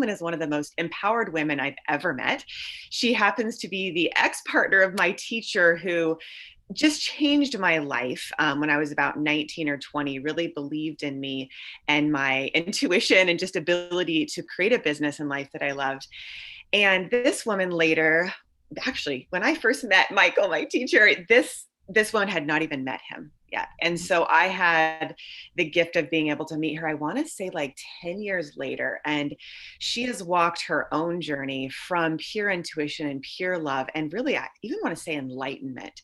is one of the most empowered women I've ever met. She happens to be the ex-partner of my teacher who just changed my life when I was about 19 or 20, really believed in me and my intuition and just ability to create a business and life that I loved. And this woman later, actually, when I first met Michael, my teacher, this woman had not even met him yet. And so I had the gift of being able to meet her, I want to say like 10 years later. And she has walked her own journey from pure intuition and pure love, and really, I even want to say enlightenment.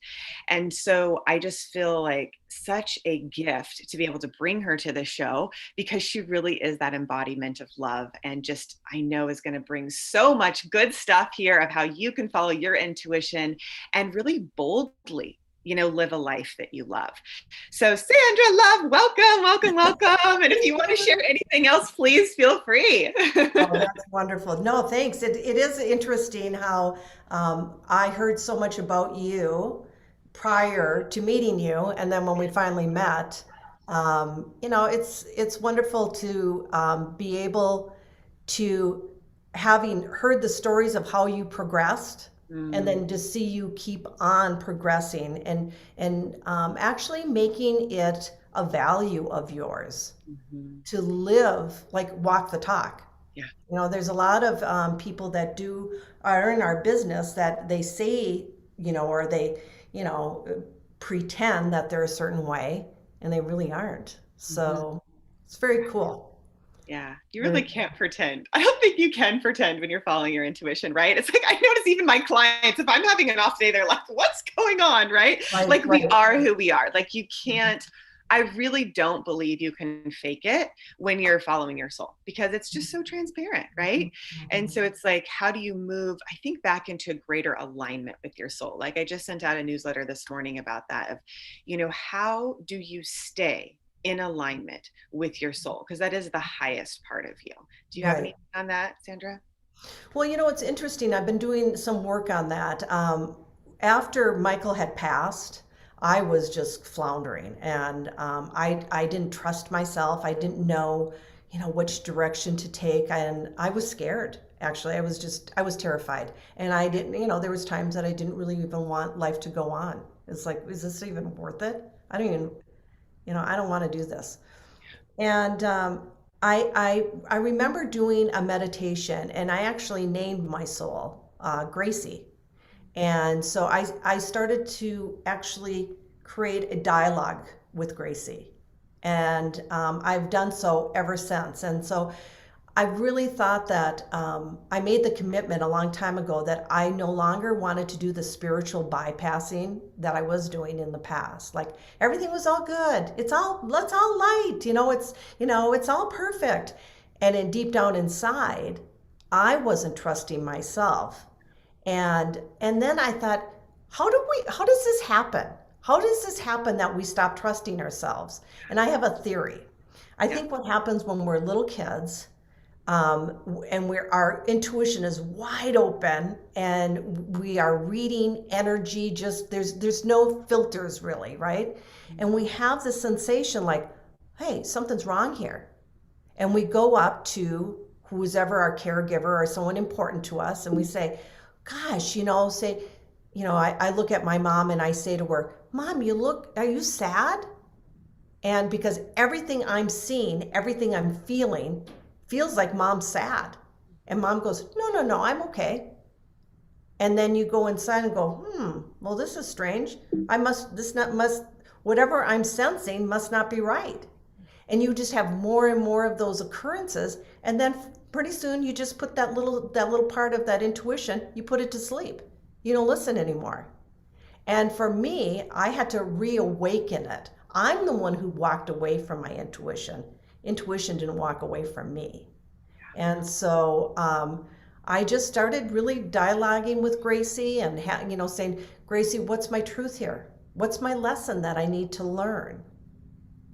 And so I just feel like such a gift to be able to bring her to the show, because she really is that embodiment of love, and just I know is going to bring so much good stuff here of how you can follow your intuition and really boldly, live a life that you love. So Sandra, love, welcome. And if you want to share anything else, please feel free. Oh, that's wonderful. No, thanks. It is interesting how I heard so much about you prior to meeting you, and then when we finally met, it's wonderful to be able to, having heard the stories of how you progressed, and Mm, then to see you keep on progressing and actually making it a value of yours mhm. to live, like walk the talk. Yeah. There's a lot of people that are in our business that they say, or they, you know, pretend that they're a certain way, and they really aren't. Mhm. So it's very cool. Yeah, you really Very can't pretend. I don't think you can pretend when you're following your intuition, right? It's like I notice even my clients, if I'm having an off day, they're like, what's going on, right? right, Like we right. are who we are. Like you can't, I really don't believe you can fake it when you're following your soul, because it's just so transparent, right? And so it's like, how do you move, I think, back into a greater alignment with your soul? Like I just sent out a newsletter this morning about that of, how do you stay in alignment with your soul, because that is the highest part of you. Do you have Right. anything on that, Sandra? Well, it's interesting. I've been doing some work on that. After Michael had passed, I was just floundering, and I didn't trust myself. I didn't know, which direction to take, and I was scared. Actually, I was terrified, and I didn't, there was times that I didn't really even want life to go on. It's like, is this even worth it? I don't even, I don't want to do this. And I remember doing a meditation, and I actually named my soul Gracie. And so I started to actually create a dialogue with Gracie. And I've done so ever since. And so I really thought that I made the commitment a long time ago that I no longer wanted to do the spiritual bypassing that I was doing in the past. Like everything was all good. It's all light. It's all perfect. And in deep down inside, I wasn't trusting myself. And then I thought, how does this happen? How does this happen that we stop trusting ourselves? And I have a theory. I Yeah. think what happens when we're little kids, and our intuition is wide open, and we are reading energy, just there's no filters really, right? And we have this sensation like, hey, something's wrong here. And we go up to who's ever our caregiver or someone important to us, and we say, gosh, I look at my mom and I say to her, Mom, are you sad? And because everything I'm seeing, everything I'm feeling feels like Mom's sad. And Mom goes, no, no, no, I'm okay. And then you go inside and go, well, this is strange. Whatever I'm sensing must not be right. And you just have more and more of those occurrences. And then pretty soon you just put that little part of that intuition, you put it to sleep. You don't listen anymore. And for me, I had to reawaken it. I'm the one who walked away from my intuition. Intuition didn't walk away from me. And so I just started really dialoguing with Gracie and saying, Gracie, what's my truth here? What's my lesson that I need to learn?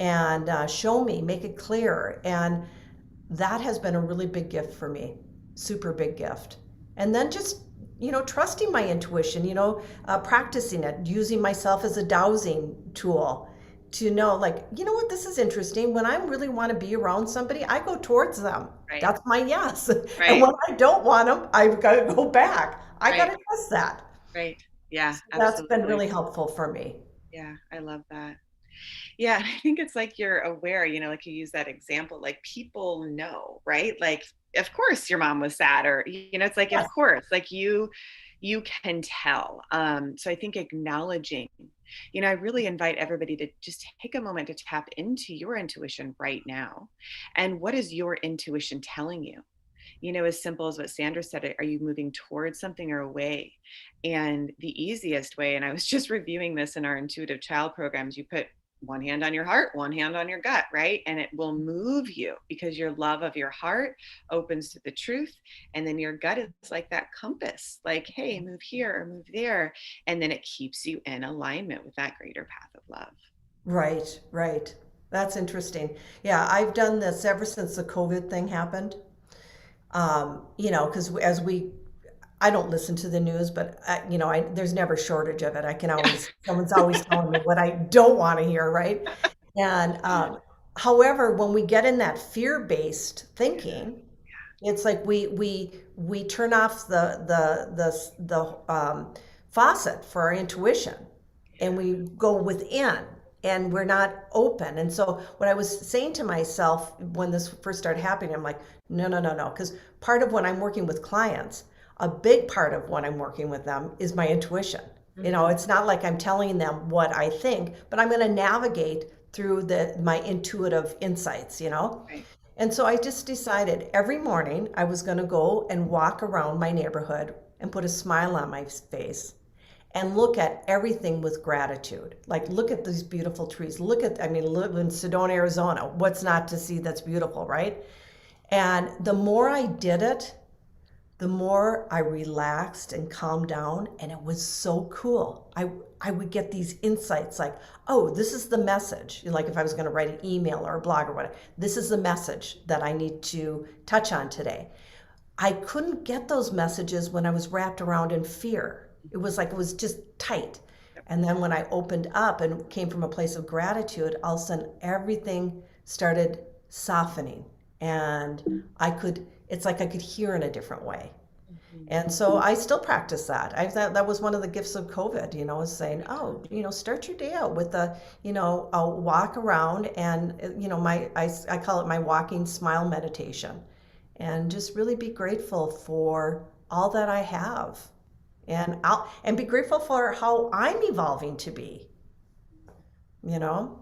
And show me, make it clear. And that has been a really big gift for me, super big gift. And then just, trusting my intuition, practicing it, using myself as a dowsing tool, to know, like, you know what, this is interesting. When I really want to be around somebody, I go towards them. Right. That's my yes. And Right. when I don't want them, I've got to go back. I got Right. to trust that. Right. Yeah, So that's been absolutely. really helpful for me. Yeah, I love that. Yeah, and I think it's like you're aware, like you use that example, like people know, right? Like, of course your mom was sad, or it's like, of Yes. course, like you can tell. So I think acknowledging, I really invite everybody to just take a moment to tap into your intuition right now. And what is your intuition telling you? As simple as what Sandra said, are you moving towards something or away? And the easiest way, and I was just reviewing this in our intuitive child programs, you put one hand on your heart, one hand on your gut, right? And it will move you because your love of your heart opens to the truth. And then your gut is like that compass, like, hey, move here or move there. And then it keeps you in alignment with that greater path of love. Right, right. That's interesting. Yeah, I've done this ever since the COVID thing happened. Because I don't listen to the news, but there's never shortage of it. Someone's always telling me what I don't want to hear, right? And however, when we get in that fear-based thinking, it's like we turn off the faucet for our intuition, and we go within, and we're not open. And so what I was saying to myself when this first started happening, I'm like, no, no, no, no, because part of when I'm working with clients, a big part of when I'm working with them is my intuition. It's not like I'm telling them what I think, but I'm going to navigate through my intuitive insights. Right. And so I just decided every morning I was going to go and walk around my neighborhood and put a smile on my face and look at everything with gratitude. Like, look at these beautiful trees. Live in Sedona, Arizona. What's not to see that's beautiful, right? And the more I did it, the more I relaxed and calmed down, and it was so cool. I would get these insights like, oh, this is the message. Like if I was going to write an email or a blog or whatever, this is the message that I need to touch on today. I couldn't get those messages when I was wrapped around in fear. It was like it was just tight. And then when I opened up and came from a place of gratitude, all of a sudden everything started softening. And it's like I could hear in a different way. And so I still practice that. I thought that was one of the gifts of COVID, is saying, oh, start your day out with a walk around and, I call it my walking smile meditation, and just really be grateful for all that I have, and be grateful for how I'm evolving to be, you know?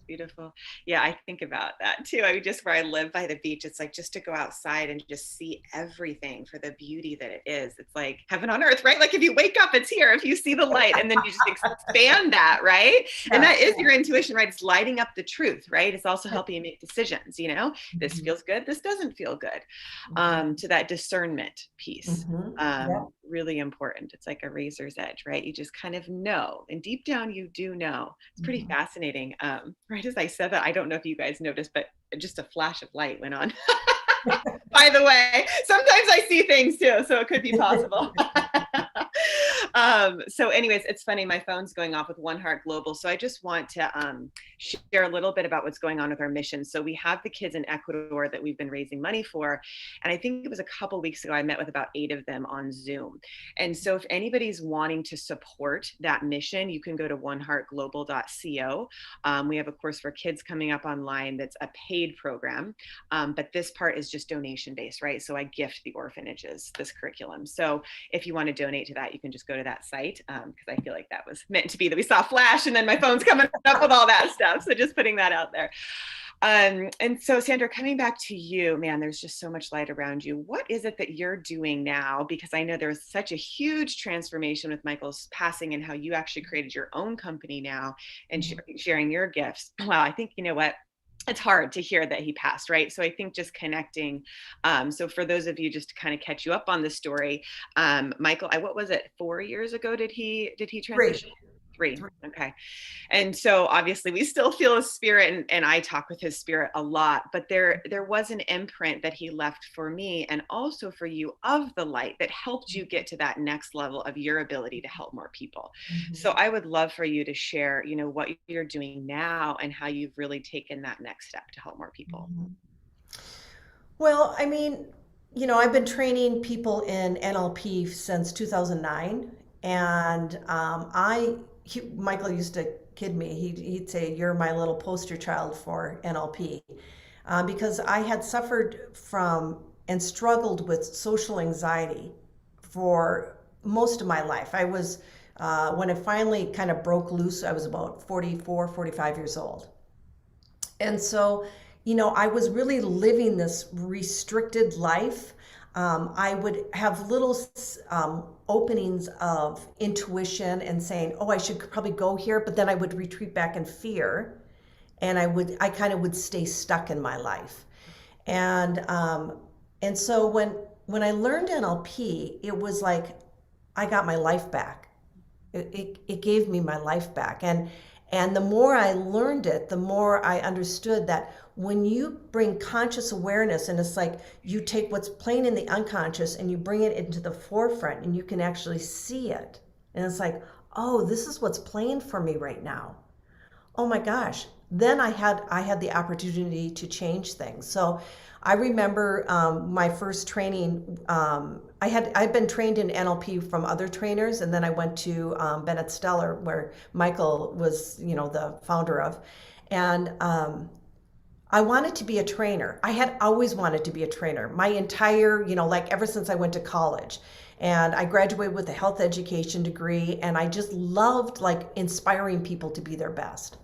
Beautiful. Yeah, I think about that too. I mean, just where I live by the beach, it's like just to go outside and just see everything for the beauty that it is. It's like heaven on earth, right? Like if you wake up, it's here. If you see the light, and then you just expand that, right? And that is your intuition, right? It's lighting up the truth, right? It's also helping you make decisions. This feels good, this doesn't feel good. To that discernment piece. Really important. It's like a razor's edge, right? You just kind of know, and deep down you do know. It's pretty fascinating. Right as I said that, I don't know if you guys noticed, but just a flash of light went on. By the way, sometimes I see things too, so it could be possible. So anyways, it's funny, my phone's going off with One Heart Global. So I just want to share a little bit about what's going on with our mission. So we have the kids in Ecuador that we've been raising money for. And I think it was a couple weeks ago, I met with about 8 of them on Zoom. And so if anybody's wanting to support that mission, you can go to oneheartglobal.co. We have a course for kids coming up online that's a paid program. But this part is just donation based, right? So I gift the orphanages this curriculum. So if you want to donate to that, you can just go to that site, because I feel like that was meant to be that we saw flash and then my phone's coming up with all that stuff. So just putting that out there. And so Sandra, coming back to you, man, there's just so much light around you. What is it that you're doing now? Because I know there was such a huge transformation with Michael's passing and how you actually created your own company now and sharing your gifts. Wow, I think, you know what? It's hard to hear that he passed, right? So I think just connecting. So for those of you, just to kind of catch you up on the story, Michael, what was it? 4 years ago did he transition? Three. Okay. And so obviously we still feel his spirit, and I talk with his spirit a lot, but there was an imprint that he left for me and also for you of the light that helped you get to that next level of your ability to help more people. So Mhm. I would love for you to share, what you're doing now and how you've really taken that next step to help more people. Mhm. Well, I mean, I've been training people in NLP since 2009, and Michael used to kid me. He'd say, "You're my little poster child for NLP," because I had suffered from and struggled with social anxiety for most of my life. When it finally kind of broke loose, I was about 44, 45 years old. And so, I was really living this restricted life. I would have little openings of intuition and saying, "Oh, I should probably go here," but then I would retreat back in fear, and I kind of would stay stuck in my life. And so when I learned NLP, it was like I got my life back. It gave me my life back. And the more I learned it, the more I understood that when you bring conscious awareness, and it's like you take what's playing in the unconscious and you bring it into the forefront and you can actually see it. And it's like, oh, this is what's playing for me right now. Oh my gosh. Then I had the opportunity to change things. So I remember my first training. I'd been trained in NLP from other trainers, and then I went to Bennett Stellar, where Michael was, the founder of, and I wanted to be a trainer. I had always wanted to be a trainer. My entire, like ever since I went to college. And I graduated with a health education degree, and I just loved like inspiring people to be their best.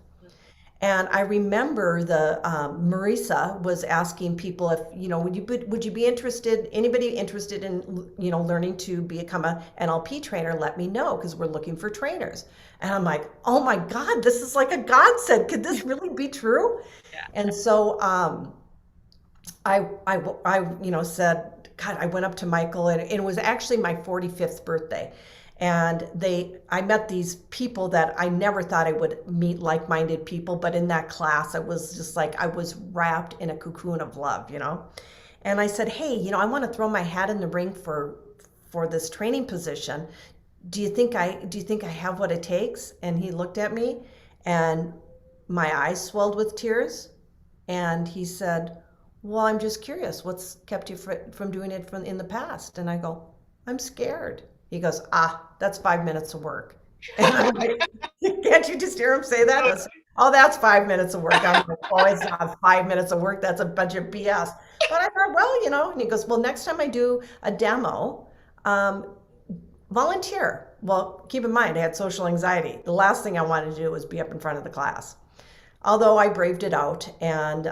And I remember the Marisa was asking people if, would you be interested, anybody interested in, learning to become a NLP trainer, let me know, because we're looking for trainers. And I'm like, oh my God, this is like a godsend. Could this really be true? Yeah. And so said, God, I went up to Michael, and it was actually my 45th birthday. And I met these people that I never thought I would meet, like-minded people, but in that class, I was just like, I was wrapped in a cocoon of love. And I said, hey, I want to throw my hat in the ring for this training position. Do you think I have what it takes? And he looked at me, and my eyes swelled with tears, and he said, well, I'm just curious, what's kept you from doing it in the past? And I go, I'm scared. He goes, that's 5 minutes of work. And I'm like, can't you just hear him say that? Oh, that's 5 minutes of work. I'm like, oh, it's not 5 minutes of work. That's a bunch of BS. But I thought, well, and he goes, well, next time I do a demo, volunteer. Well, keep in mind, I had social anxiety. The last thing I wanted to do was be up in front of the class. Although I braved it out and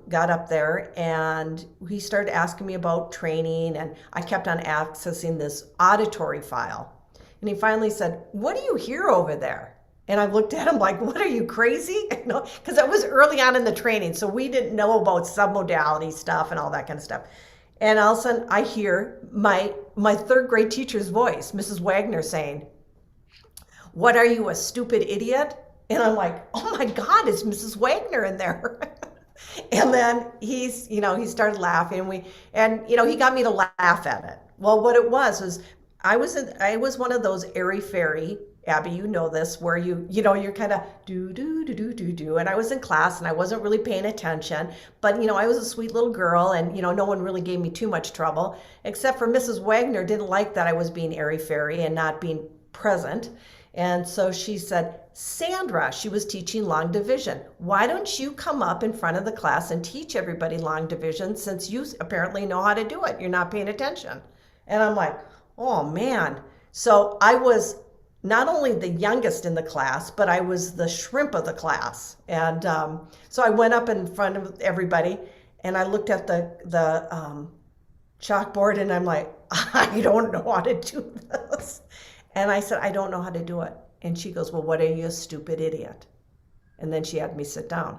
got up there, and he started asking me about training, and I kept on accessing this auditory file. And he finally said, what do you hear over there? And I looked at him like, what, are you crazy? Because that was early on in the training, so we didn't know about submodality stuff and all that kind of stuff. And all of a sudden I hear my third grade teacher's voice, Mrs. Wagner, saying, what are you, a stupid idiot? And I'm like, oh my God, it's Mrs. Wagner in there. And then he started laughing, and he got me to laugh at it. Well, what it was I was one of those airy fairy, Abby, you know this, where you're kind of do do do do do do. And I was in class and I wasn't really paying attention, but I was a sweet little girl, and no one really gave me too much trouble, except for Mrs. Wagner didn't like that I was being airy fairy and not being present. And so she said, Sandra, she was teaching long division, why don't you come up in front of the class and teach everybody long division, since you apparently know how to do it? You're not paying attention. And I'm like, oh man. So I was not only the youngest in the class, but I was the shrimp of the class. And so I went up in front of everybody, and I looked at the chalkboard, and I'm like, I don't know how to do this. And I said, I don't know how to do it. And she goes, well, what are you, a stupid idiot? And then she had me sit down.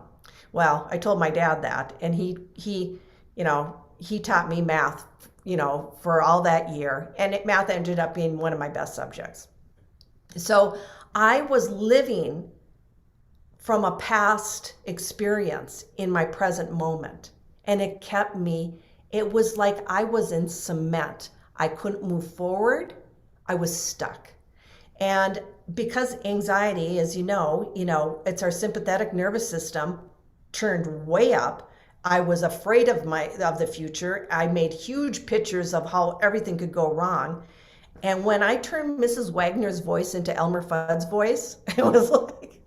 Well, I told my dad that, and he taught me math, for all that year. And math ended up being one of my best subjects. So I was living from a past experience in my present moment. And it kept me, it was like I was in cement. I couldn't move forward. I was stuck. And because anxiety, as it's our sympathetic nervous system turned way up. I was afraid of the future. I made huge pictures of how everything could go wrong. And when I turned Mrs. Wagner's voice into Elmer Fudd's voice, it was like,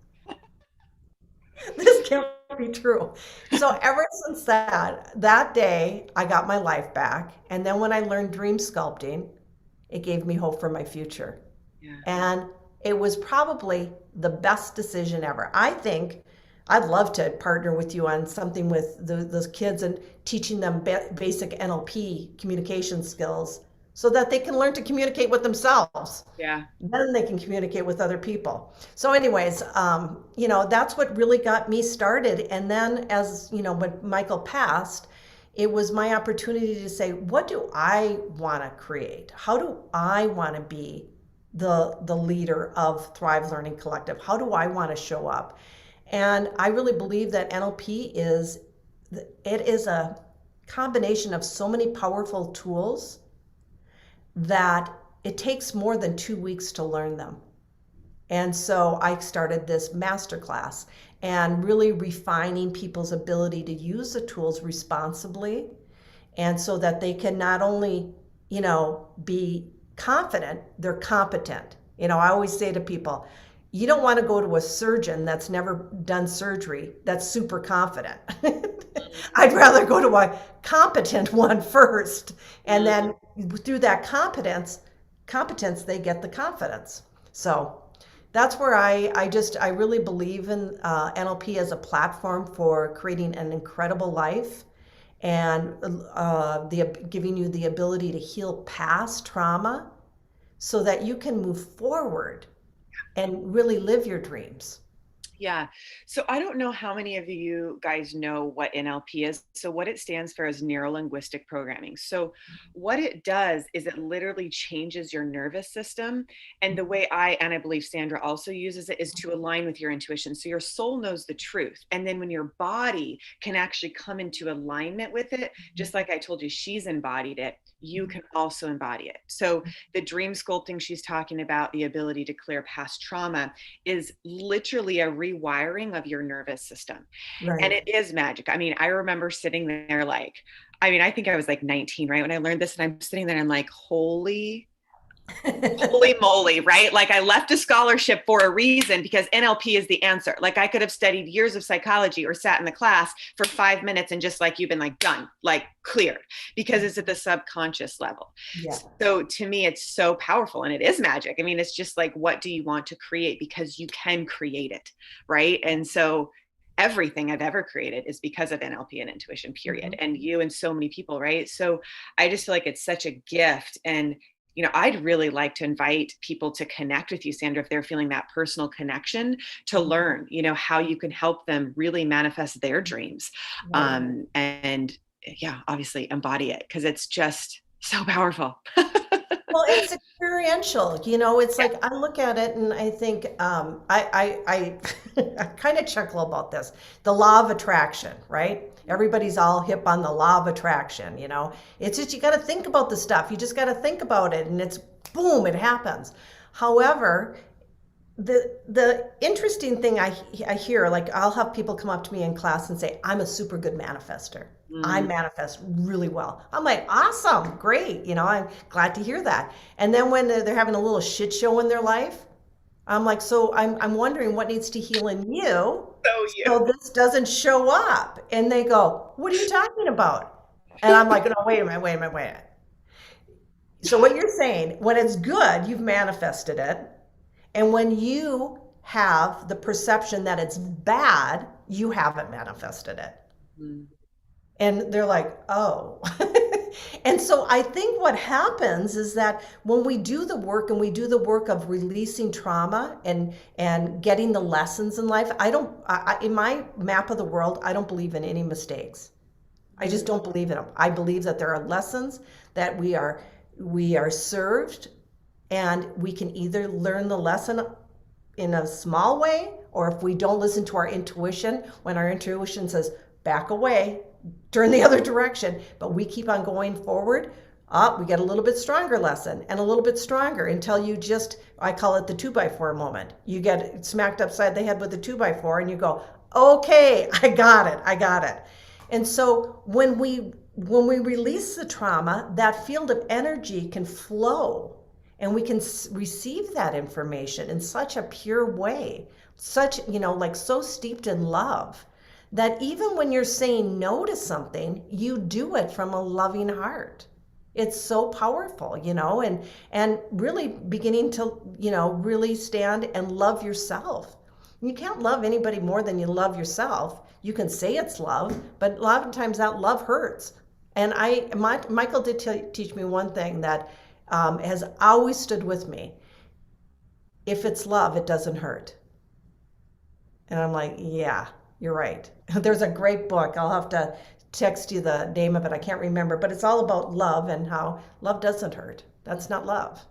this can't be true. So ever since that day, I got my life back. And then when I learned dream sculpting, it gave me hope for my future. Yeah. And it was probably the best decision ever. I think I'd love to partner with you on something with those kids and teaching them basic NLP communication skills so that they can learn to communicate with themselves. Yeah. Then they can communicate with other people. So anyways, that's what really got me started. And then when Michael passed, it was my opportunity to say, what do I want to create? How do I want to be the leader of Thrive Learning Collective? How do I want to show up? And I really believe that NLP is a combination of so many powerful tools that it takes more than 2 weeks to learn them. And so I started this masterclass and really refining people's ability to use the tools responsibly, and so that they can not only, be confident, they're competent. I always say to people, you don't want to go to a surgeon that's never done surgery that's super confident. I'd rather go to a competent one first, and then through that competence, they get the confidence. So that's where I really believe in NLP as a platform for creating an incredible life, and giving you the ability to heal past trauma so that you can move forward and really live your dreams. Yeah. So I don't know how many of you guys know what NLP is. So what it stands for is neuro linguistic programming. So what it does is it literally changes your nervous system. And the way I believe Sandra also uses it, is to align with your intuition. So your soul knows the truth. And then when your body can actually come into alignment with it, just like I told you, she's embodied it, you can also embody it. So the dream sculpting she's talking about, the ability to clear past trauma, is literally a rewiring of your nervous system. Right. And it is magic. I remember sitting there I think I was like 19, right? When I learned this, and I'm sitting there and I'm like, holy moly, right? Like I left a scholarship for a reason, because NLP is the answer. Like I could have studied years of psychology or sat in the class for 5 minutes and just like you've been like done, like cleared, because it's at the subconscious level. Yeah. So to me, it's so powerful, and it is magic. It's just like, what do you want to create? Because you can create it, right? And so everything I've ever created is because of NLP and intuition, period. And you and so many people, right? So I just feel like it's such a gift. And I'd really like to invite people to connect with you, Sandra, if they're feeling that personal connection, to learn, how you can help them really manifest their dreams. Right. And yeah, obviously embody it, because it's just so powerful. Well, it's experiential. It's like I look at it and I think I kind of chuckle about this. The law of attraction, right? Everybody's all hip on the law of attraction. It's just, you got to think about the stuff. You just got to think about it, and it's boom, it happens. However, the interesting thing I hear, like I'll have people come up to me in class and say, I'm a super good manifester. I manifest really well. I'm like, awesome, great. I'm glad to hear that. And then when they're having a little shit show in their life, I'm like, so I'm wondering what needs to heal in you so this doesn't show up. And they go, what are you talking about? And I'm like, no, wait a minute. So what you're saying, when it's good, you've manifested it. And when you have the perception that it's bad, you haven't manifested it. And they're like, oh. And so I think what happens is that when we do the work, and we do the work of releasing trauma and getting the lessons in life, in my map of the world, I don't believe in any mistakes. I just don't believe in them. I believe that there are lessons that we are served, and we can either learn the lesson in a small way, or if we don't listen to our intuition, when our intuition says, back away, turn the other direction, but we keep on going forward, we get a little bit stronger lesson and a little bit stronger until you just, I call it the 2x4 moment. You get smacked upside the head with a 2x4 and you go, okay, I got it. And so when we release the trauma, that field of energy can flow and we can receive that information in such a pure way, such, like so steeped in love, that even when you're saying no to something, you do it from a loving heart. It's so powerful, and really beginning to, really stand and love yourself. You can't love anybody more than you love yourself. You can say it's love, but a lot of times that love hurts. And Michael did teach me one thing that has always stood with me. If it's love, it doesn't hurt. And I'm like, yeah, you're right. There's a great book. I'll have to text you the name of it. I can't remember, but it's all about love and how love doesn't hurt. That's not love.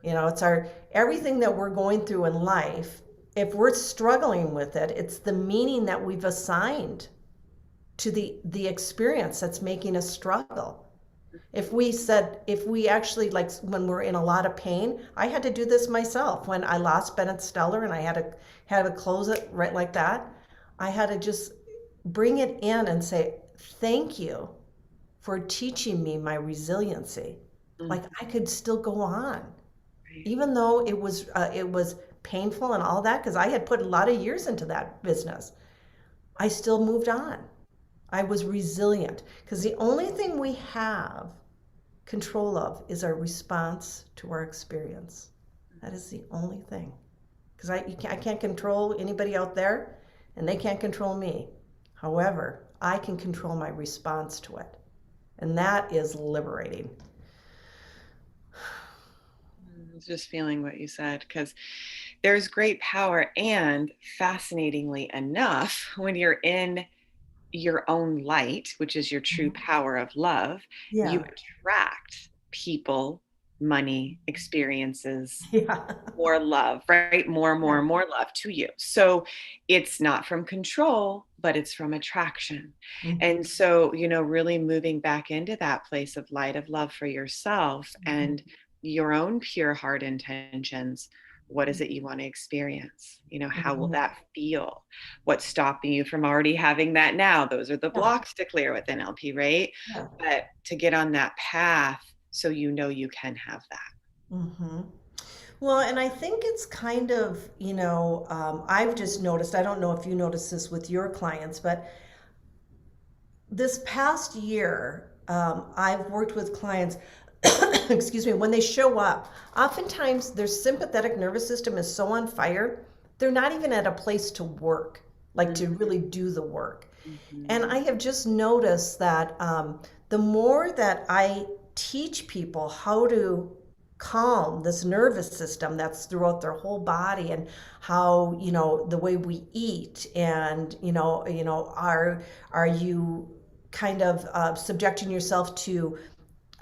It's everything that we're going through in life. If we're struggling with it, it's the meaning that we've assigned to the experience that's making us struggle. If we actually, like when we're in a lot of pain, I had to do this myself. When I lost Bennett Stellar and I had to close it right like that, I had to just bring it in and say, thank you for teaching me my resiliency. Like I could still go on, even though it was painful and all that, because I had put a lot of years into that business. I still moved on. I was resilient, because the only thing we have control of is our response to our experience. That is the only thing, because I can't control anybody out there, and they can't control me. However, I can control my response to it, and that is liberating. I was just feeling what you said, because there's great power, and fascinatingly enough, when you're in your own light, which is your true power of love, Yeah. you attract people, money, experiences, more love, right? More love to you. So it's not from control, but it's from attraction. And so, really moving back into that place of light, of love for yourself and your own pure heart intentions. What is it you want to experience? How will that feel? What's stopping you from already having that now? Those are the blocks to clear with NLP, right? Yeah. But to get on that path so you can have that. Well, and I think it's kind of, I've just noticed, I don't know if you notice this with your clients, but this past year, I've worked with clients, excuse me, when they show up, oftentimes their sympathetic nervous system is so on fire, they're not even at a place to work, like to really do the work. And I have just noticed that the more that I teach people how to calm this nervous system that's throughout their whole body, and how, the way we eat, and, are you kind of subjecting yourself to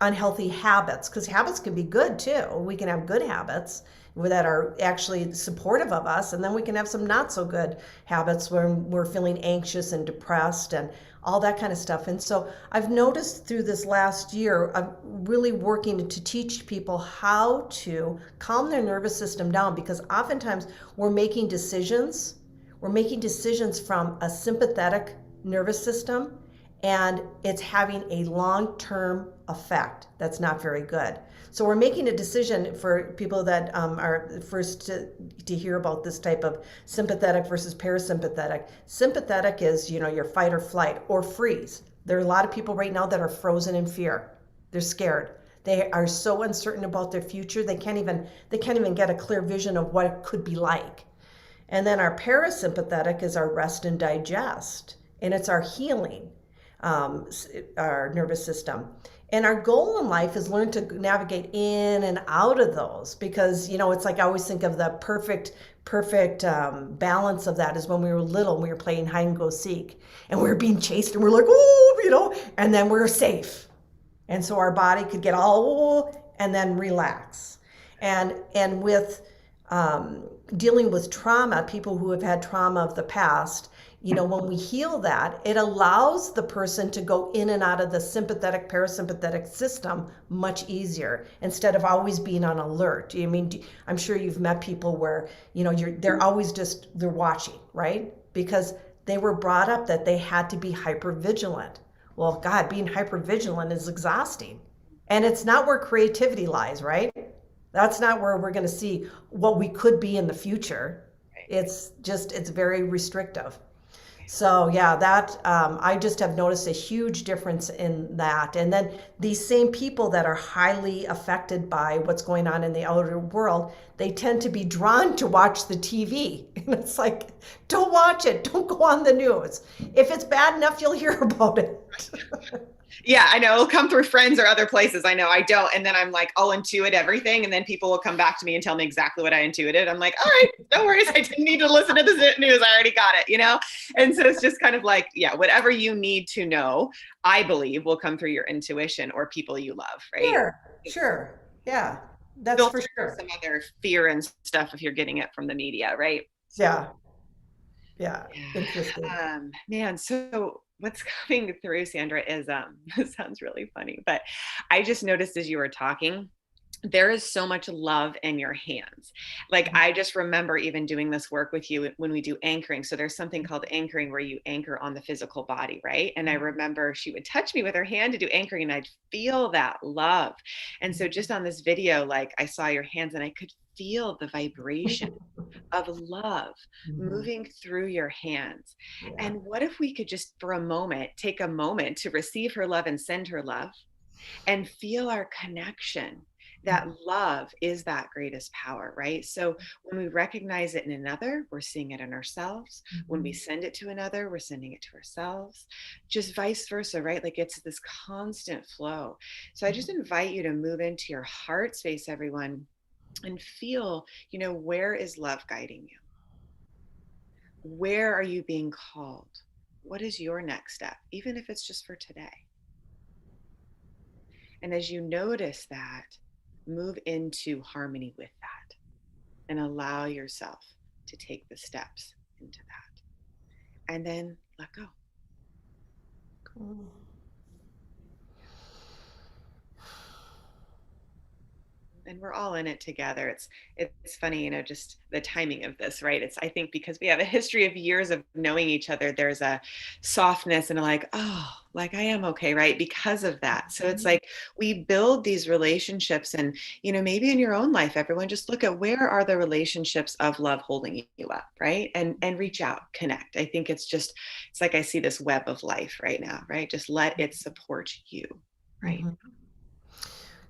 unhealthy habits, because habits can be good too. We can have good habits that are actually supportive of us, and then we can have some not so good habits when we're feeling anxious and depressed and all that kind of stuff. And so I've noticed through this last year, I'm really working to teach people how to calm their nervous system down, because oftentimes we're making decisions from a sympathetic nervous system, and it's having a long-term effect that's not very good. So we're making a decision, for people that are first to hear about this type of sympathetic versus parasympathetic. Sympathetic is, your fight or flight or freeze. There are a lot of people right now that are frozen in fear. They're scared. They are so uncertain about their future, they can't even get a clear vision of what it could be like. And then our parasympathetic is our rest and digest, and it's our healing, our nervous system. And our goal in life is learn to navigate in and out of those, because, it's like I always think of the perfect balance of that is when we were little and we were playing hide and go seek, and we were being chased, and we're like, and then we're safe. And so our body could get all, and then relax. And with dealing with trauma, people who have had trauma of the past, when we heal that, it allows the person to go in and out of the sympathetic, parasympathetic system much easier instead of always being on alert. I mean, I'm sure you've met people where, they're always they're watching, right? Because they were brought up that they had to be hyper vigilant. Well, God, being hyper vigilant is exhausting. And it's not where creativity lies, right? That's not where we're going to see what we could be in the future. It's very restrictive. So yeah, that I just have noticed a huge difference in that. And then these same people that are highly affected by what's going on in the outer world, they tend to be drawn to watch the TV. And it's like, don't watch it. Don't go on the news. If it's bad enough, you'll hear about it. Yeah, I know. It'll come through friends or other places. I know I don't. And then I'm like, I'll intuit everything. And then people will come back to me and tell me exactly what I intuited. I'm like, all right, no worries. I didn't need to listen to the news. I already got it. And so it's just kind of like, yeah, whatever you need to know, I believe will come through your intuition or people you love, right? Sure. Yeah, that's for Filter sure. some other fear and stuff if you're getting it from the media, right? So, Yeah, yeah, interesting. man, so what's coming through, Sandra, is this sounds really funny, but I just noticed as you were talking, there is so much love in your hands. Like I just remember even doing this work with you when we do anchoring. So there's something called anchoring where you anchor on the physical body, right? And I remember she would touch me with her hand to do anchoring and I'd feel that love. And so just on this video, like I saw your hands and I could feel the vibration of love Mhm. moving through your hands. Yeah. And what if we could just for a moment take a moment to receive her love and send her love and feel our connection? That love is that greatest power, right? So when we recognize it in another, we're seeing it in ourselves. When we Mhm. send it to another, we're sending it to ourselves. Just vice versa, right? Like it's this constant flow. So I just invite you to move into your heart space, everyone, and feel, where is love guiding you? Where are you being called? What is your next step, even if it's just for today? And as you notice that, move into harmony with that and allow yourself to take the steps into that. And then let go. Cool. And we're all in it together. It's funny, just the timing of this, right? It's I think because we have a history of years of knowing each other, there's a softness and like, oh, like I am okay, right? Because of that. So it's like we build these relationships and maybe in your own life, everyone just look at where are the relationships of love holding you up, right? And reach out, connect. I think it's like I see this web of life right now, right? Just let it support you, right? Mhm.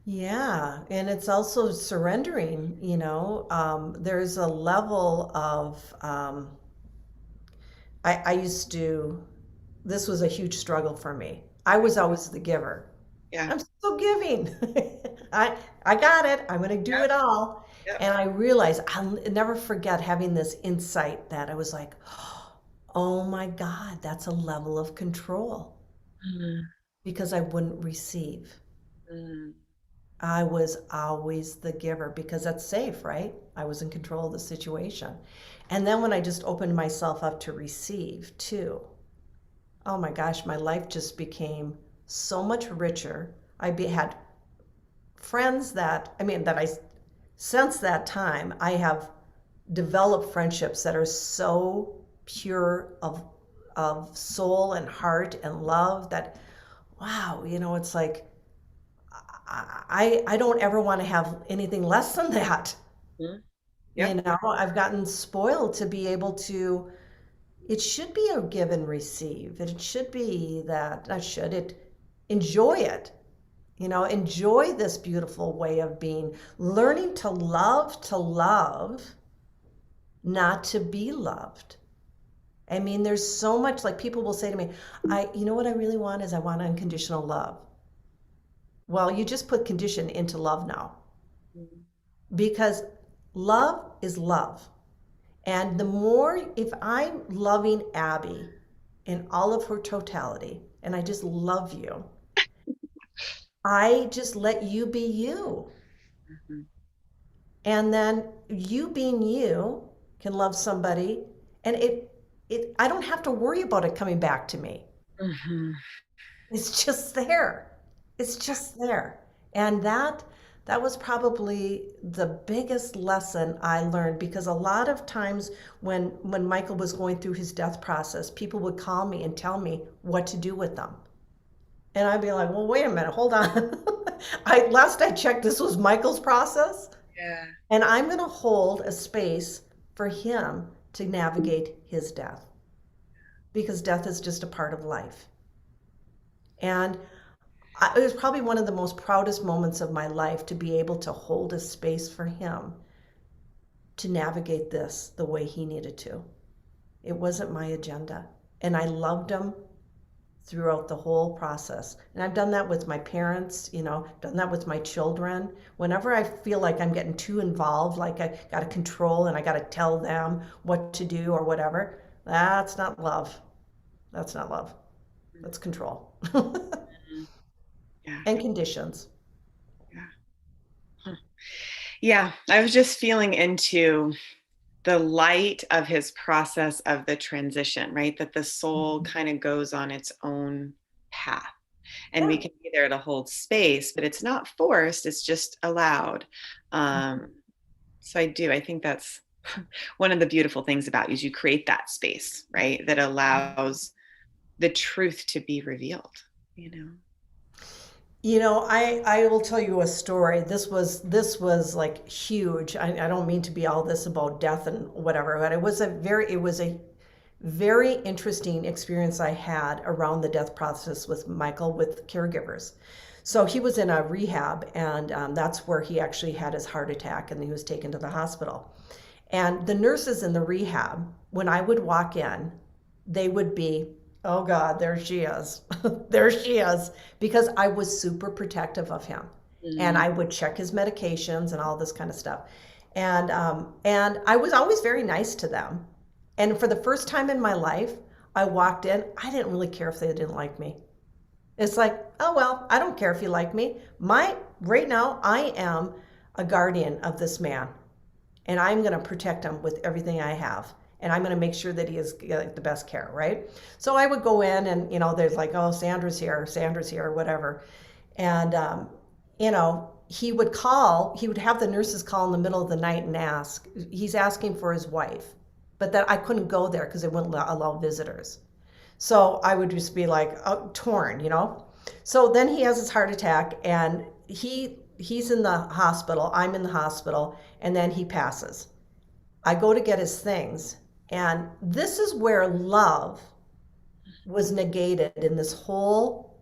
Yeah, and it's also surrendering, there's a level of, I used to, this was a huge struggle for me. I was always the giver. Yeah. I'm so giving. I, I got it. I'm going to do Yep. it all. Yep. And I realized I'll never forget having this insight that I was like, oh my God, that's a level of control Mm, because I wouldn't receive. mm, I was always the giver because that's safe, right? I was in control of the situation. And then when I just opened myself up to receive too, oh my gosh, my life just became so much richer. Had friends that, that I, since that time, I have developed friendships that are so pure of soul and heart and love that, wow, it's like, I don't ever want to have anything less than that. mm. Yep. I've gotten spoiled to be able to, it should be a give and receive. It should be that, not should, enjoy it. Enjoy this beautiful way of being, learning to love, not to be loved. There's so much, like people will say to me, what I really want is I want unconditional love. Well, you just put condition into love now Mm, because love is love. And the more, if I'm loving Abby in all of her totality, and I just love you, I just let you be you. mhm. And then you being you can love somebody, and I don't have to worry about it coming back to me. Hmm. It's just there. It's just there. And that was probably the biggest lesson I learned, because a lot of times when Michael was going through his death process, people would call me and tell me what to do with them. And I'd be like, "Well, wait a minute, hold on." I last I checked, this was Michael's process, Yeah. and I'm going to hold a space for him to navigate his death, because death is just a part of life. And it was probably one of the most proudest moments of my life to be able to hold a space for him to navigate this the way he needed to. It wasn't my agenda. And I loved him throughout the whole process. And I've done that with my parents, done that with my children. Whenever I feel like I'm getting too involved, like I got to control and I got to tell them what to do or whatever, that's not love. That's not love. That's control. Mhm. Yeah. And conditions. Yeah. Huh. Yeah. I was just feeling into the light of his process of the transition, right? That the soul kind of goes on its own path, and we Yeah. can be there to hold space, but it's not forced, it's just allowed. Um, so I think that's one of the beautiful things about you is you create that space, right? That allows the truth to be revealed, you know? I will tell you a story. This was like huge. I don't mean to be all this about death and whatever, but it was a very interesting experience I had around the death process with Michael with caregivers. So he was in a rehab, and that's where he actually had his heart attack, and he was taken to the hospital. And the nurses in the rehab, when I would walk in, they would be, "Oh God, there she is." There she is. Because I was super protective of him. And Mm. I would check his medications and all this kind of stuff. And I was always very nice to them. And for the first time in my life, I walked in, I didn't really care if they didn't like me. It's like, oh well, I don't care if you like me. Right now, I am a guardian of this man, and I'm going to protect him with everything I have. And I'm going to make sure that he is the best care, right? So I would go in, and there's like, oh, Sandra's here, whatever. And he would have the nurses call in the middle of the night and ask. He's asking for his wife, but that I couldn't go there because they wouldn't allow visitors. So I would just be like, torn. So then he has his heart attack, and he's in the hospital. I'm in the hospital, and then he passes. I go to get his things, and this is where love was negated in this whole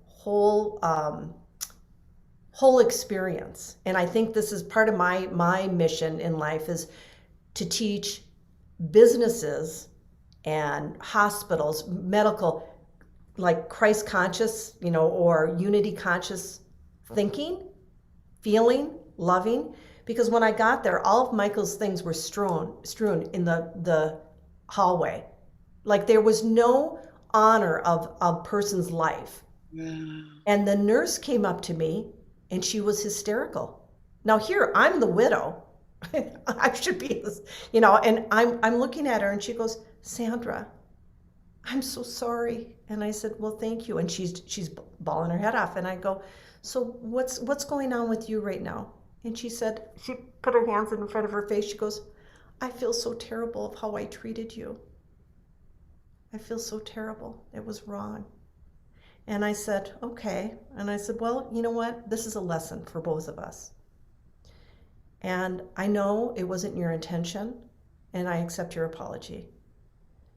experience. And I think this is part of my mission in life, is to teach businesses and hospitals, medical, like Christ conscious, or unity conscious thinking, feeling, loving. Because when I got there, all of Michael's things were strewn in the hallway. Like there was no honor of a person's life. Wow. And the nurse came up to me, and she was hysterical. Now here, I'm the widow. I should be this, and I'm looking at her, and she goes, "Sandra, I'm so sorry." And I said, "Well, thank you." And she's bawling her head off. And I go, "So what's going on with you right now?" And she put her hands in front of her face. She goes, "I feel so terrible of how I treated you. I feel so terrible. It was wrong." And I said, "Okay." And I said, "Well, you know what? This is a lesson for both of us. And I know it wasn't your intention, and I accept your apology.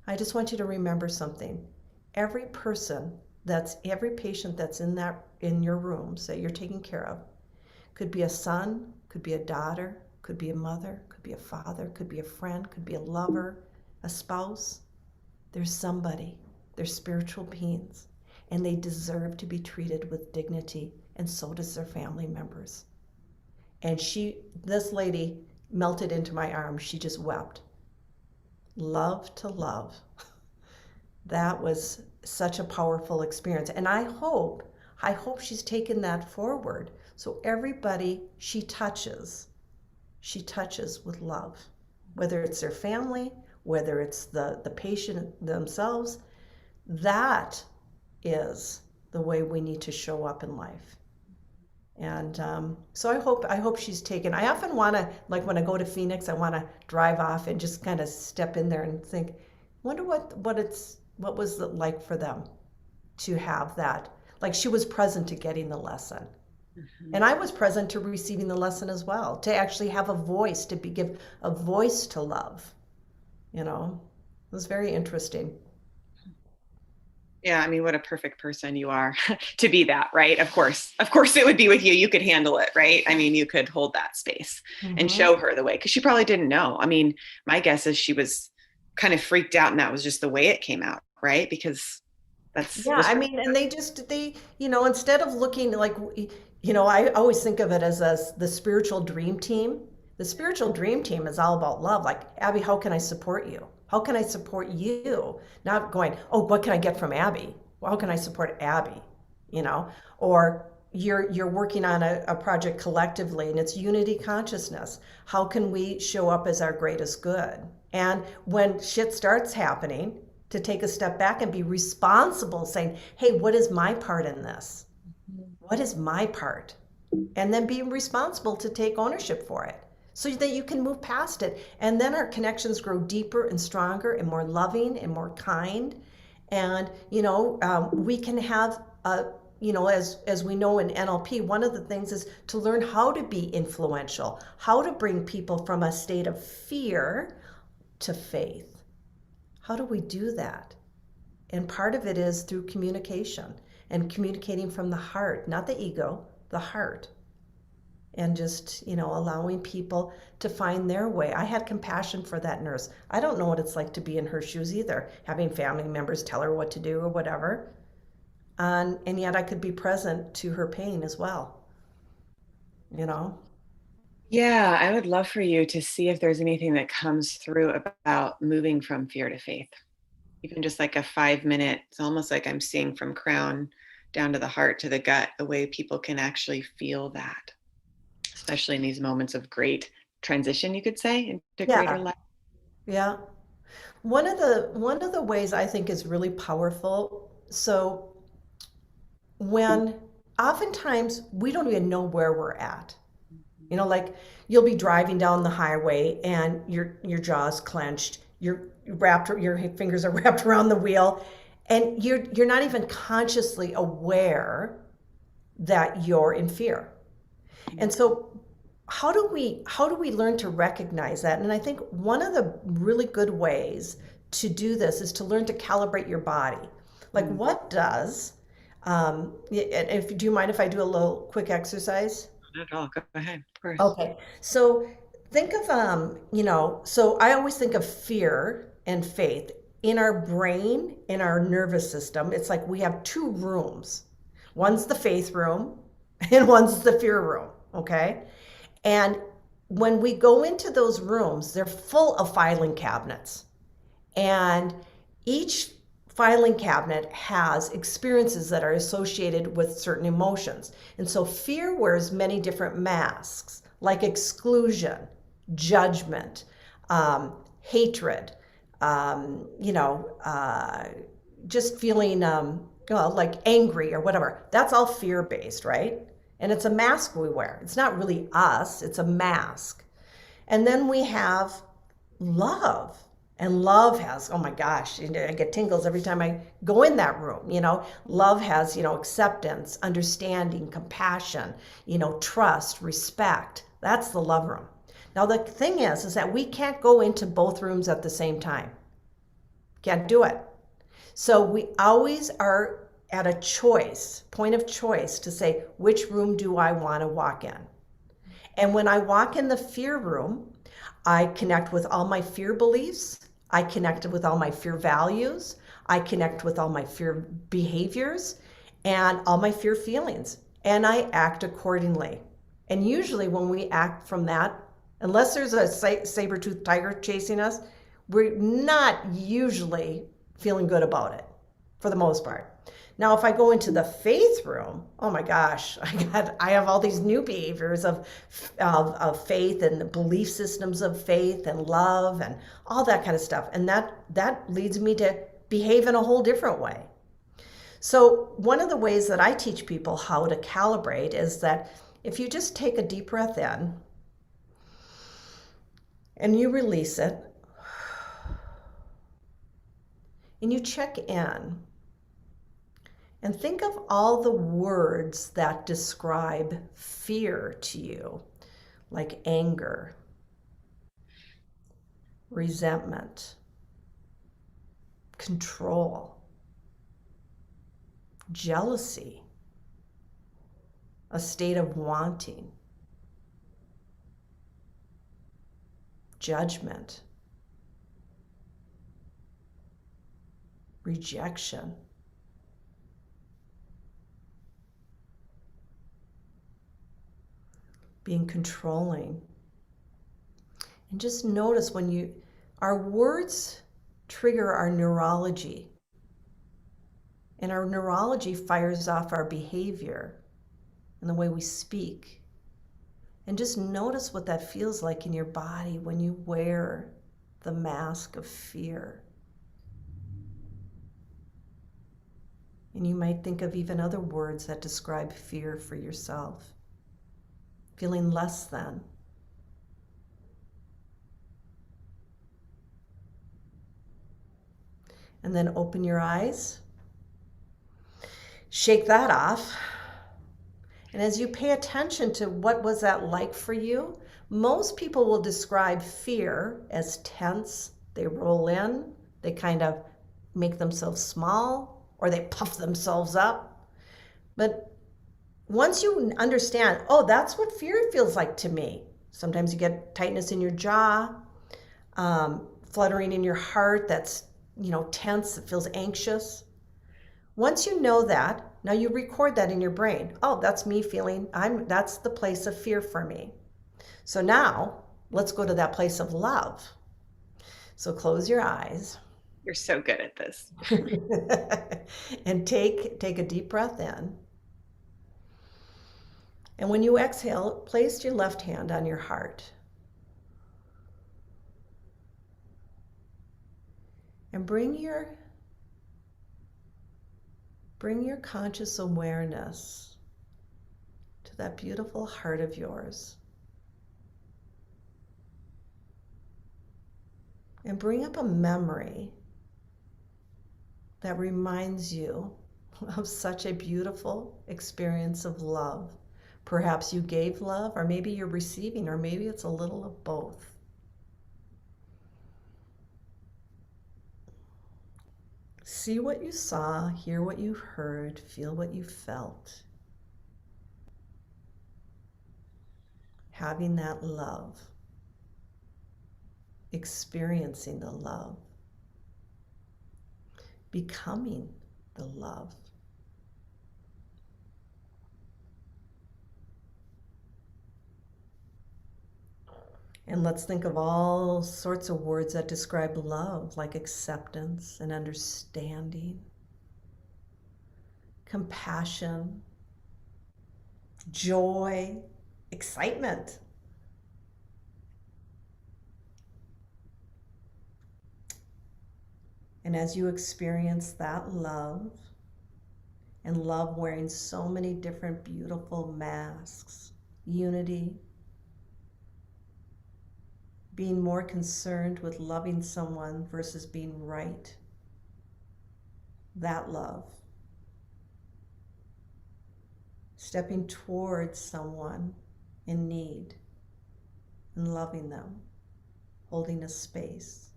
I just want you to remember something. Every patient that's in your rooms that you're taking care of could be a son, could be a daughter, could be a mother, could be a father, could be a friend, could be a lover, a spouse. There's somebody. They're spiritual beings, and they deserve to be treated with dignity, and so does their family members." And this lady melted into my arms. She just wept. Love to love. That was such a powerful experience. And I hope she's taken that forward. So everybody she touches she touches with love, whether it's their family, whether it's the patient themselves. That is the way we need to show up in life. And so I hope she's taken. I often want to, like when I go to Phoenix, I want to drive off and just kind of step in there and think, wonder what was it like for them to have that. Like she was present to getting the lesson. Mhm. And I was present to receiving the lesson as well, to actually have a voice, give a voice to love. You know, it was very interesting. Yeah, I mean, what a perfect person you are to be that, right? Of course, it would be with you. You could handle it, right? I mean, you could hold that space and Hmm. show her the way because she probably didn't know. I mean, my guess is she was kind of freaked out, and that was just the way it came out, right? Because that's Yeah, was I her. mean, and instead of looking like, I always think of it as the spiritual dream team. The spiritual dream team is all about love. Like, Abby, how can I support you? How can I support you? Not going, oh, what can I get from Abby? Well, how can I support Abby? You know, or you're working on a project collectively and it's unity consciousness. How can we show up as our greatest good? And when shit starts happening, to take a step back and be responsible, saying, hey, what is my part in this? What is my part? And then be responsible to take ownership for it so that you can move past it. And then our connections grow deeper and stronger and more loving and more kind. And, we can have as we know in NLP, one of the things is to learn how to be influential, how to bring people from a state of fear to faith. How do we do that? And part of it is through communication and communicating from the heart, not the ego, the heart. And just, allowing people to find their way. I had compassion for that nurse. I don't know what it's like to be in her shoes either, having family members tell her what to do or whatever. And yet I could be present to her pain as well, you know? Yeah, I would love for you to see if there's anything that comes through about moving from fear to faith. Even just like a 5 minute, it's almost like I'm seeing from crown down to the heart to the gut, the way people can actually feel that, especially in these moments of great transition, you could say, into greater Yeah, life. yeah. One of the ways I think is really powerful. So when oftentimes we don't even know where we're at. Like you'll be driving down the highway and your jaw's clenched, your fingers are wrapped around the wheel, and you're not even consciously aware that you're in fear. And so how do we learn to recognize that? And I think one of the really good ways to do this is to learn to calibrate your body. Like Mm, what does if do you mind if I do a little quick exercise? not at all. Go ahead, of course. Okay. So think of so I always think of fear and faith. In our brain, in our nervous system, it's like we have two rooms. One's the faith room and one's the fear room, okay? And when we go into those rooms, they're full of filing cabinets. And each filing cabinet has experiences that are associated with certain emotions. And so fear wears many different masks, like exclusion, judgment, hatred, just feeling like angry or whatever. That's all fear based, right? And it's a mask we wear. It's not really us, it's a mask. And then we have love. And love has, oh my gosh, I get tingles every time I go in that room. Love has, acceptance, understanding, compassion, trust, respect. That's the love room. Now, the thing is that we can't go into both rooms at the same time. Can't do it. So we always are at a point of choice to say, which room do I want to walk in? And when I walk in the fear room, I connect with all my fear beliefs. I connect with all my fear values. I connect with all my fear behaviors and all my fear feelings. And I act accordingly. And usually when we act from that, unless there's a saber-toothed tiger chasing us, we're not usually feeling good about it for the most part. Now, if I go into the faith room, oh my gosh, I have all these new behaviors of faith and belief systems of faith and love and all that kind of stuff. And that leads me to behave in a whole different way. So, one of the ways that I teach people how to calibrate is that if you just take a deep breath in and you release it and you check in and think of all the words that describe fear to you, like anger, resentment, control, jealousy, a state of wanting, judgment, rejection. Being controlling. And just notice when our words trigger our neurology. And our neurology fires off our behavior and the way we speak. And just notice what that feels like in your body when you wear the mask of fear. And you might think of even other words that describe fear for yourself. Feeling less than. And then open your eyes. Shake that off. And as you pay attention to what was that like for you, most people will describe fear as tense. They roll in, they kind of make themselves small, or they puff themselves up. But once you understand, oh, that's what fear feels like to me. Sometimes you get tightness in your jaw, fluttering in your heart that's, tense, it feels anxious. Once you know that, now you record that in your brain. Oh, that's me feeling, that's the place of fear for me. So now, let's go to that place of love. So close your eyes. You're so good at this. And take a deep breath in. And when you exhale, place your left hand on your heart. And bring your conscious awareness to that beautiful heart of yours. And bring up a memory that reminds you of such a beautiful experience of love. Perhaps you gave love, or maybe you're receiving, or maybe it's a little of both. See what you saw, hear what you heard, feel what you felt. Having that love, experiencing the love, becoming the love. And let's think of all sorts of words that describe love, like acceptance and understanding, compassion, joy, excitement. And as you experience that love, and love wearing so many different beautiful masks, unity, being more concerned with loving someone versus being right, that love. Stepping towards someone in need and loving them, holding a space.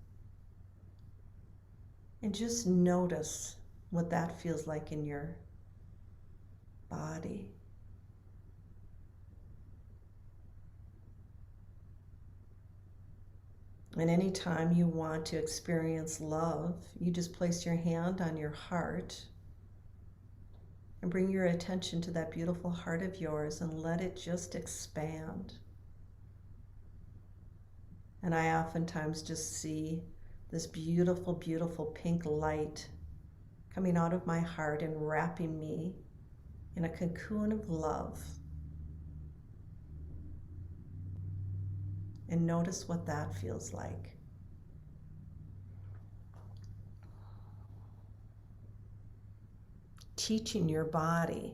And just notice what that feels like in your body. And anytime you want to experience love, you just place your hand on your heart and bring your attention to that beautiful heart of yours and let it just expand. And I oftentimes just see this beautiful, beautiful pink light coming out of my heart and wrapping me in a cocoon of love. And notice what that feels like. Teaching your body,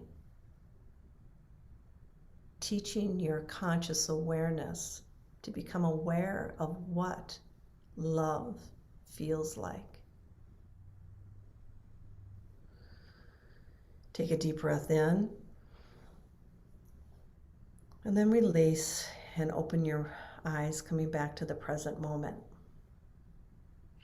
teaching your conscious awareness to become aware of what love feels like. Take a deep breath in, and then release and open your eyes, coming back to the present moment.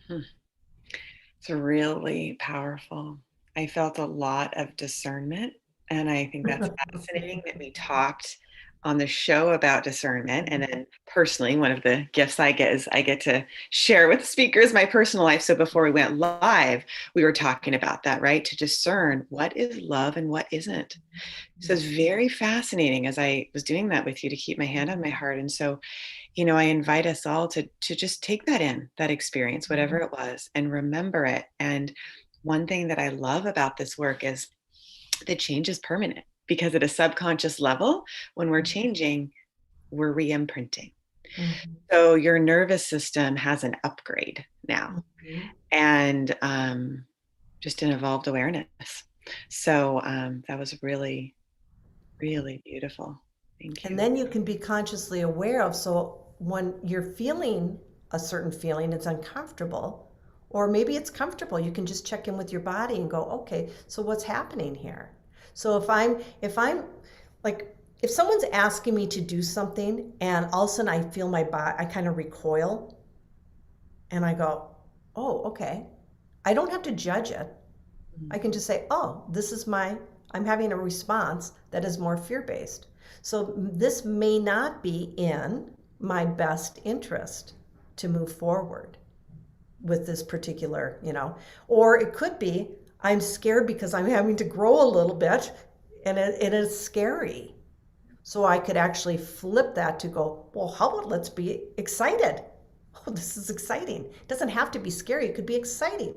It's really powerful. I felt a lot of discernment. And I think that's fascinating that we talked on the show about discernment. And then personally, one of the gifts I get is I get to share with speakers my personal life. So before we went live, we were talking about that, right? To discern what is love and what isn't. So it's very fascinating as I was doing that with you to keep my hand on my heart. And so, I invite us all to just take that in, that experience, whatever it was, and remember it. And one thing that I love about this work is the change is permanent, because at a subconscious level, when we're changing, we're re-imprinting. Mm-hmm. So your nervous system has an upgrade now, mm-hmm. and just an evolved awareness. So that was really, really beautiful. Thank you. And then you can be consciously aware of, so when you're feeling a certain feeling, it's uncomfortable, or maybe it's comfortable, you can just check in with your body and go, okay, so what's happening here? So if I'm like, if someone's asking me to do something and all of a sudden I feel my body, I kind of recoil and I go, oh, okay. I don't have to judge it. I can just say, oh, I'm having a response that is more fear-based. So this may not be in my best interest to move forward with this particular, or it could be I'm scared because I'm having to grow a little bit and it is scary. So I could actually flip that to go, well, how about let's be excited? Oh, this is exciting. It doesn't have to be scary. It could be exciting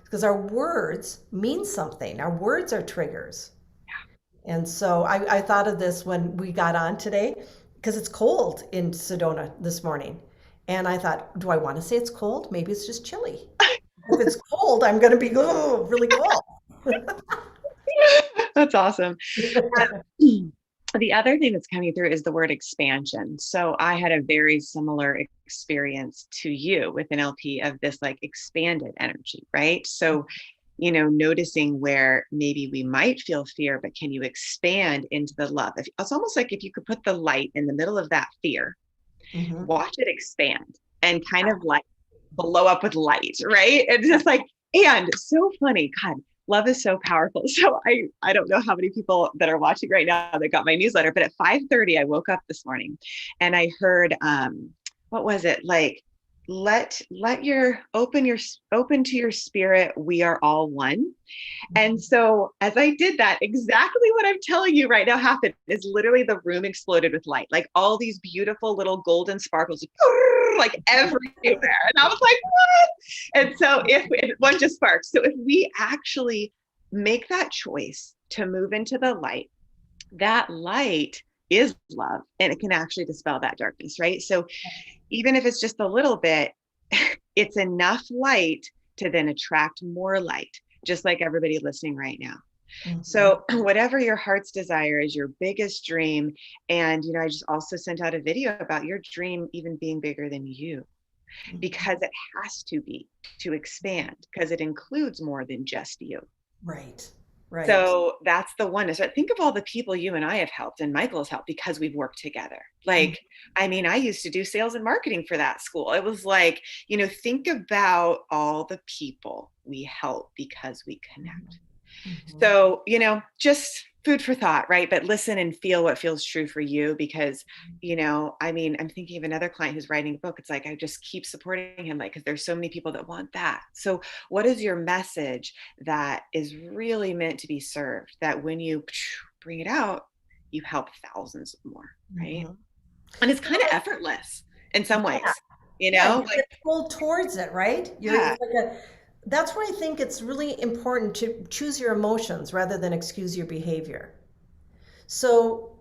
because our words mean something. Our words are triggers. Yeah. And so I thought of this when we got on today because it's cold in Sedona this morning. And I thought, do I want to say it's cold? Maybe it's just chilly. If it's cold, I'm going to be really cold. That's awesome. The other thing that's coming through is the word expansion. So I had a very similar experience to you with NLP of this like expanded energy, right? So, noticing where maybe we might feel fear, but can you expand into the love? It's almost like if you could put the light in the middle of that fear, mm-hmm. watch it expand and kind of like blow up with light, right? It's just like, and so funny, God, love is so powerful. So I don't know how many people that are watching right now that got my newsletter, but at 5:30, I woke up this morning and I heard, what was it? Like, let your open to your spirit. We are all one. And so as I did that, exactly what I'm telling you right now happened is literally the room exploded with light, like all these beautiful little golden sparkles, like everywhere. And I was like, what? And so if one just sparks. So if we actually make that choice to move into the light, that light is love, and it can actually dispel that darkness, right? So even if it's just a little bit, it's enough light to then attract more light, just like everybody listening right now. Mm-hmm. So whatever your heart's desire is, your biggest dream. And, I just also sent out a video about your dream even being bigger than you, because it has to be to expand, because it includes more than just you. Right. Right. So that's the oneness. Think of all the people you and I have helped and Michael has helped because we've worked together. Like, I mean, I used to do sales and marketing for that school. It was like, think about all the people we help because we connect. Mm-hmm. So, just food for thought, right? But listen and feel what feels true for you, because, I mean, I'm thinking of another client who's writing a book. It's like, I just keep supporting him, like, because there's so many people that want that. So what is your message that is really meant to be served, that when you bring it out, you help thousands more, right? Mm-hmm. And it's kind of effortless in some ways, you like, get pulled towards it, right? It's like that's why I think it's really important to choose your emotions rather than excuse your behavior. So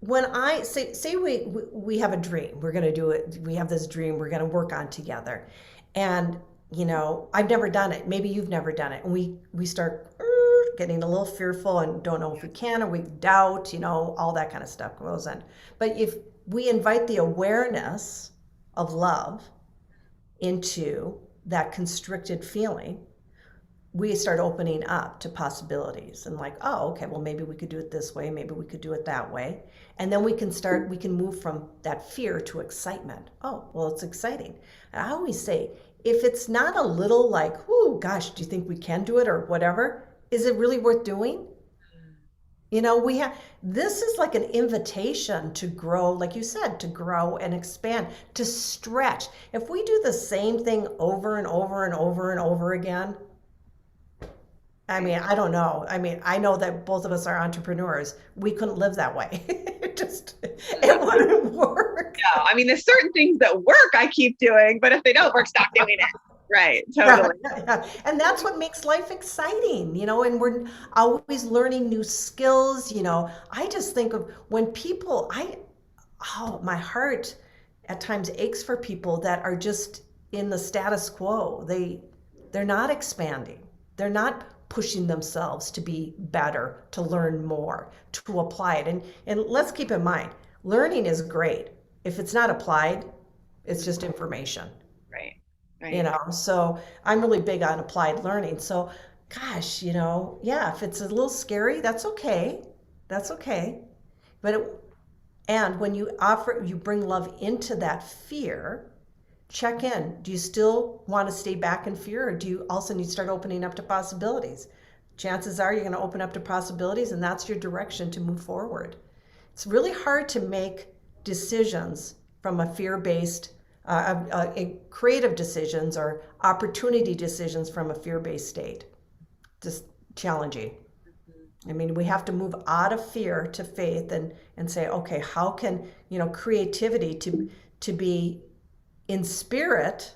when I say we have a dream, we're going to do it. We have this dream we're going to work on together, and I've never done it. Maybe you've never done it, and we start getting a little fearful and don't know if we can, or we doubt. All that kind of stuff goes in. But if we invite the awareness of love into that constricted feeling, we start opening up to possibilities and like, oh, okay, well, maybe we could do it this way, maybe we could do it that way. And then we can move from that fear to excitement. Oh, well, it's exciting. And I always say, if it's not a little like, oh gosh, do you think we can do it or whatever, is it really worth doing? We have, this is like an invitation to grow, like you said, to grow and expand, to stretch. If we do the same thing over and over and over and over again, I mean, I don't know. I mean, I know that both of us are entrepreneurs. We couldn't live that way. It wouldn't work. No, I mean, there's certain things that work I keep doing, but if they don't work, stop doing it. Right, totally. Yeah. And that's what makes life exciting, and we're always learning new skills. I just think of when people, oh, my heart at times aches for people that are just in the status quo. They're not expanding. They're not pushing themselves to be better, to learn more, to apply it. And let's keep in mind, learning is great. If it's not applied, it's just information. Right. Right. So I'm really big on applied learning. So gosh, yeah, if it's a little scary, that's okay. That's okay. But and when you bring love into that fear, check in. Do you still want to stay back in fear, or do you also need to start opening up to possibilities? Chances are you're going to open up to possibilities, and that's your direction to move forward. It's really hard to make decisions from a fear-based, creative decisions or opportunity decisions from a fear-based state. Just challenging. I mean, we have to move out of fear to faith and say, okay, how can, creativity to be in spirit,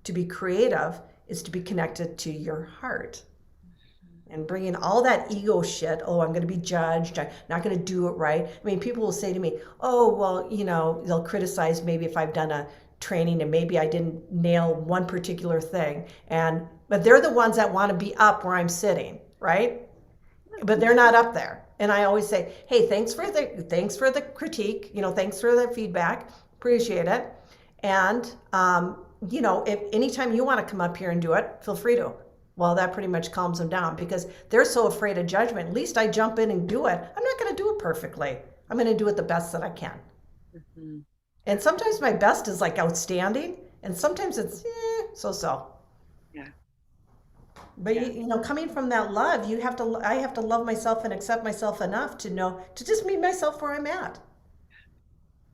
to be creative, is to be connected to your heart. And bringing all that ego shit, oh, I'm going to be judged, I'm not going to do it right. I mean, people will say to me, oh, well, they'll criticize maybe if I've done a training and maybe I didn't nail one particular thing. But they're the ones that want to be up where I'm sitting, right? But they're not up there. And I always say, hey, thanks for the critique, thanks for the feedback, appreciate it. And, if anytime you want to come up here and do it, feel free to. Well, that pretty much calms them down because they're so afraid of judgment. At least I jump in and do it. I'm not going to do it perfectly. I'm going to do it the best that I can. Mm-hmm. And sometimes my best is like outstanding. And sometimes it's so-so. Yeah. But, coming from that love, I have to love myself and accept myself enough to know, to just meet myself where I'm at.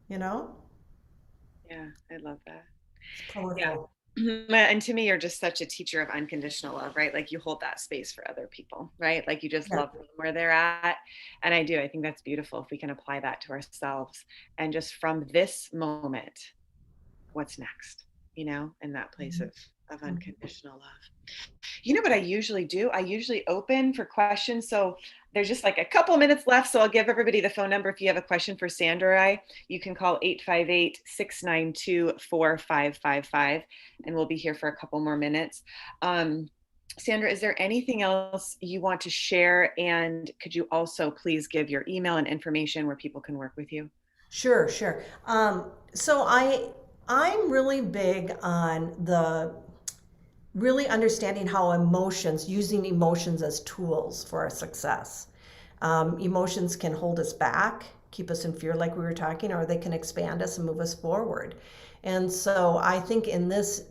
Yeah, I love that. It's powerful. Yeah. And to me, you're just such a teacher of unconditional love, right? Like you hold that space for other people, right? Like you just love them where they're at. And I think that's beautiful if we can apply that to ourselves. And just from this moment, what's next, in that place of unconditional love. What I usually do? I usually open for questions. So there's just like a couple minutes left. So I'll give everybody the phone number. If you have a question for Sandra or I, you can call 858-692-4555 and we'll be here for a couple more minutes. Sandra, is there anything else you want to share? And could you also please give your email and information where people can work with you? Sure. So I'm really big on really understanding how using emotions as tools for our success. Emotions can hold us back, keep us in fear like we were talking, or they can expand us and move us forward. And so I think in this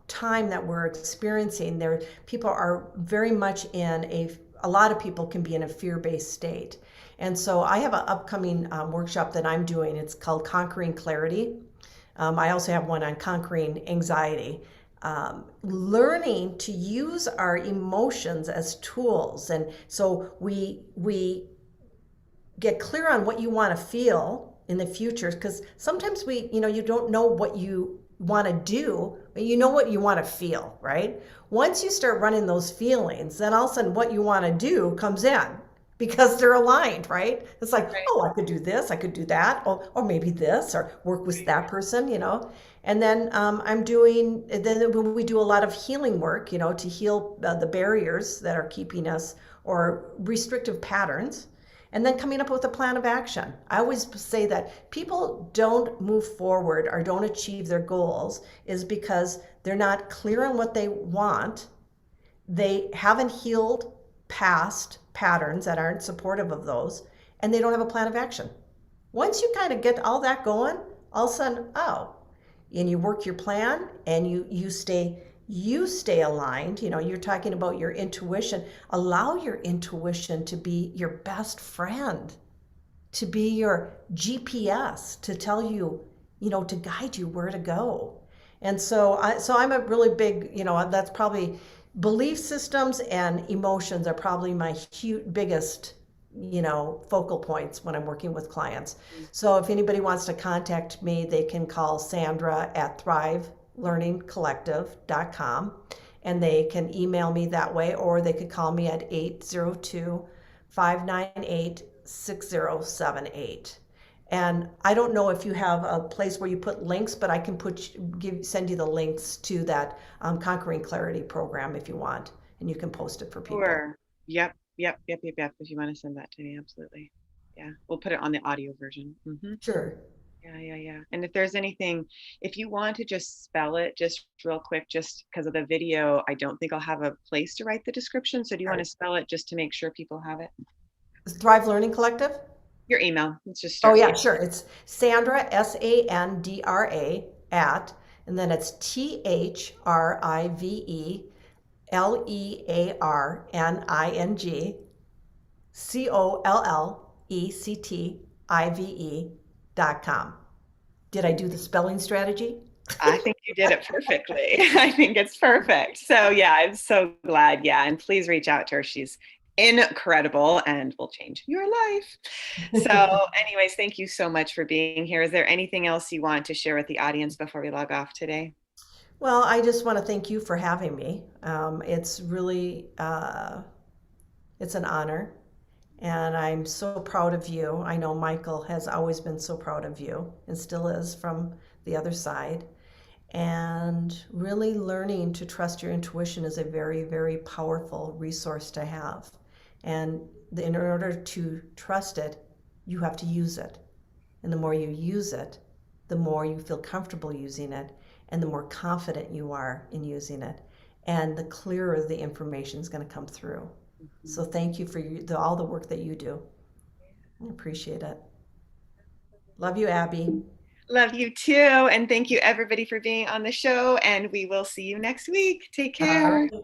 time that we're experiencing, people are very much a lot of people can be in a fear-based state. And so I have an upcoming workshop that I'm doing. It's called Conquering Clarity. I also have one on conquering anxiety. Learning to use our emotions as tools. And so we get clear on what you want to feel in the future, because sometimes you don't know what you want to do, but you know what you want to feel, right? Once you start running those feelings, then all of a sudden what you want to do comes in because they're aligned, right? It's like, Right. oh, I could do this, I could do that, or maybe this, or work with that person, you know. And then then we do a lot of healing work, you know, to heal the barriers that are keeping us or restrictive patterns, and then coming up with a plan of action. I always say that people don't move forward or don't achieve their goals is because they're not clear on what they want. They haven't healed past patterns that aren't supportive of those, and they don't have a plan of action. Once you kind of get all that going, all of a sudden, oh, and you work your plan and you stay aligned. You know, you're talking about your intuition. Allow your intuition to be your best friend, to be your GPS, to tell you, you know, to guide you where to go. And so I'm a really big, you know, that's probably belief systems and emotions are probably my biggest, you know, focal points when I'm working with clients. So if anybody wants to contact me, they can call Sandra at thrivelearningcollective.com, and they can email me that way, or they could call me at 802-598-6078. And I don't know if you have a place where you put links, but I can send you the links to that Conquering Clarity program if you want, and you can post it for people. Sure. Yep. Yep. Yep. Yep. Yep. If you want to send that to me, absolutely. Yeah. We'll put it on the audio version. Sure. Yeah. Yeah. Yeah. And if there's anything, if you want to just spell it just real quick, just because of the video, I don't think I'll have a place to write the description. So do you All want right. to spell it just to make sure people have it? Thrive Learning Collective. Your email. Let's just Oh start with yeah, you. sure. It's Sandra, Sandra, at, and then it's ThriveLearningCollective.com. Did I do the spelling strategy? I think you did it perfectly. I think it's perfect. So yeah, I'm so glad. Yeah, and please reach out to her. She's incredible and will change your life. So, anyways, thank you so much for being here. Is there anything else you want to share with the audience before we log off today? Well, I just want to thank you for having me. It's really, it's an honor, and I'm so proud of you. I know Michael has always been so proud of you and still is from the other side. And really learning to trust your intuition is a very, very powerful resource to have. And in order to trust it, you have to use it. And the more you use it, the more you feel comfortable using it, and the more confident you are in using it. And the clearer the information is going to come through. So thank you for all the work that you do. I appreciate it. Love you, Abby. Love you too. And thank you everybody for being on the show. And we will see you next week. Take All care. right.